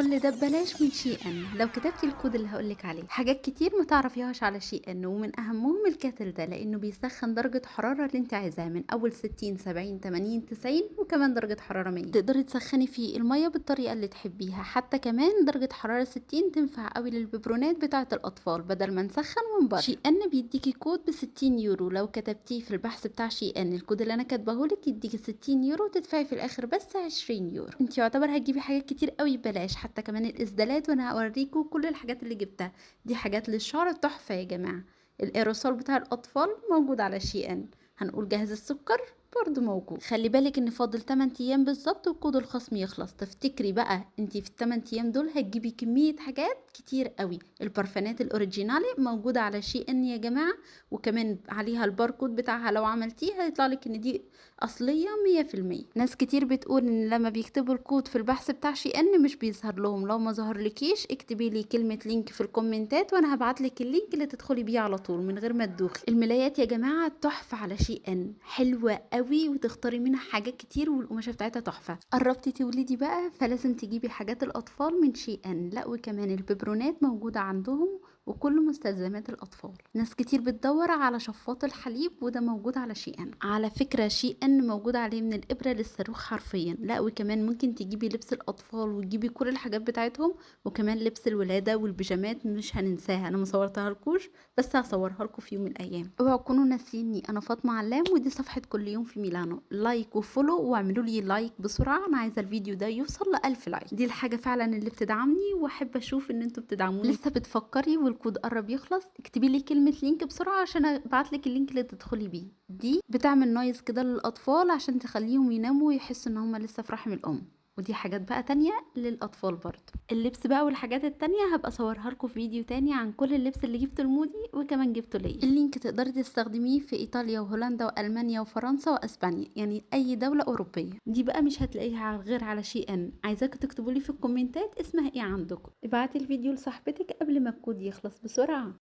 كل ده ببلاش من شي ان لو كتبتي الكود اللي هقولك عليه. حاجات كتير ما تعرفيهاش على شي ان، ومن اهمهم الكاتل ده لانه بيسخن درجة حرارة اللي انت عايزاها من اول 60 70 80 90 وكمان درجة حرارة 100. تقدري تسخني فيه المية بالطريقة اللي تحبيها، حتى كمان درجة حرارة 60 تنفع قوي للببرونات بتاعة الاطفال بدل ما نسخن من بره. شي ان بيديكي كود ب 60 يورو، لو كتبتيه في البحث بتاع شي ان الكود اللي انا كاتباهولك يديكي 60 يورو، تدفعي في الاخر بس 20 يورو. انت يعتبر هتجيبي حاجات كتير قوي ببلاش، حتى كمان الاسدالات، وانا هوريكم كل الحاجات اللي جبتها. دي حاجات للشعر تحفة يا جماعة. الايروسول بتاع الاطفال موجود على شي ان. هنقول جهاز السكر برضو موجود. خلي بالك ان فاضل 8 ايام بالظبط والكود الخصم يخلص. تفتكري بقى انتي في ال 8 ايام دول هتجيبي كمية حاجات كتير قوي. البرفانات الاوريجينالي موجودة على شي ان يا جماعة، وكمان عليها الباركود بتاعها، لو عملتيه هيطلع لك ان دي اصلية 100%. ناس كتير بتقول ان لما بيكتبوا الكود في البحث بتاع شي ان مش بيظهر لهم. لو ما ظهر لكيش اكتبي لي كلمة لينك في الكومنتات وانا هبعت لك اللينك اللي تدخلي بيه على طول من غير ما تدوخي. الملايات يا جماعة تحفة على شي ان، حلوة قوي وتختاري منها حاجات كتير والقماشة بتاعتها تحفة. قربتي تولدي بقى فلازم تجيبي حاجات الاطفال من شي ان. لا وكمان الببرونات موجودة عندهم وكل مستلزمات الاطفال. ناس كتير بتدور على شفاط الحليب وده موجود على شي ان. على فكرة شي ان موجود عليه من الابرة للصاروخ حرفيا. لا وكمان ممكن تجيبي لبس الاطفال وتجيبي كل الحاجات بتاعتهم، وكمان لبس الولادة والبيجامات مش هننساها. انا مصورتها لكوش بس هصورها لكم في يوم من الايام. اوعوا تكونوا ناسيني، انا فاطمة علام ودي صفحة كل يوم في ميلانو. لايك وفولو واعملوا لي لايك بسرعة، انا عايزة الفيديو ده يوصل ل1000 لايك. دي الحاجة فعلا اللي بتدعمني واحب اشوف ان انتوا بتدعموني. لسه بتفكري والكود قرب يخلص؟ اكتبي لي كلمة لينك بسرعة عشان ابعت لك اللينك اللي تدخلي بيه. دي بتعمل نايز كده للاطفال عشان تخليهم يناموا ويحسوا ان هم لسه في رحم الام. ودي حاجات بقى تانية للأطفال برضو. اللبس بقى والحاجات التانية هبقى صورها لكم في فيديو تاني عن كل اللبس اللي جبته لمودي وكمان جبته ليا. اللينك تقدري تستخدميه في إيطاليا وهولندا وألمانيا وفرنسا وأسبانيا، يعني أي دولة أوروبية. دي بقى مش هتلاقيها غير على شي ان. عايزاكم تكتبوا لي في الكومنتات اسمها ايه عندكم. ابعتي الفيديو لصاحبتك قبل ما الكود يخلص بسرعة.